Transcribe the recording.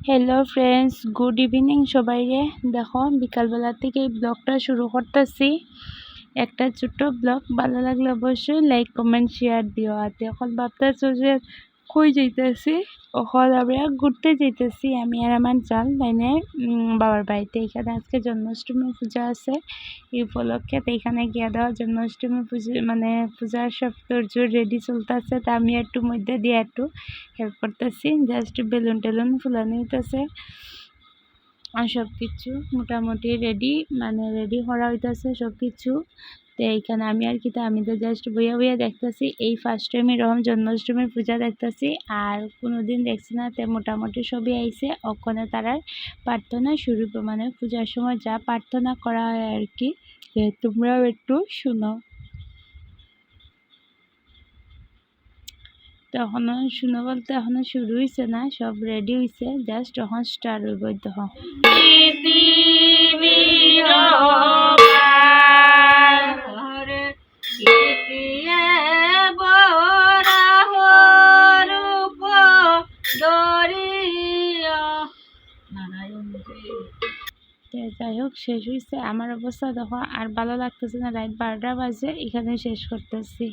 Hello friends, good evening সবাইরে। দেখো বিকালবেলা থেকে এই ব্লগটা শুরু করতেছি। একটা ছোট্ট ব্লগ, ভালো লাগলে অবশ্যই লাইক কমেন্ট শেয়ার দিও। আর এখন ভাবতেছো যে কই যাইতেছি, ওখানে আমরা ঘুরতে যাইতেছি আমি আর আমার জাল লাইনে বাবার বাড়িতে। এখানে আজকে জন্মাষ্টমী পূজা আছে, এই উপলক্ষে তো এখানে গিয়ে দেওয়া জন্মাষ্টমী পুজো মানে পূজার সব তোড়জোড় রেডি চলতেছে। তা আমি একটু মধ্যে দিয়ে একটু হেল্প করতেছি, জাস্ট বেলুন টেলুন ফুলানো হইতেছে আর সব কিছু মোটামুটি রেডি রেডি করা হইতেছে সব কিছু। তো এইখানে আমি আর কি, আমি তো জাস্ট বইয়া বইয়া দেখতেছি। এই ফার্স্ট টাইম এরকম জন্মাষ্টমীর পূজা দেখতেছি, আর কোনোদিন দেখছি না। তো মোটামুটি সবই আইছে। ওখানে তারা প্রার্থনা শুরু, পূজার সময় যা প্রার্থনা করা হয় আর কি, তোমরাও একটু শুনো। তো এখনো শুনো বলতে এখনো শুরু হয়েছে না, সব রেডি হয়েছে, জাস্ট এখন স্টার্ট হইব। তখন যাই হোক শেষ হয়েছে। আমার অবস্থা দেখো আর ভালো লাগতেছে না, রাত 12টা বাজে, এখানে শেষ করতেছি।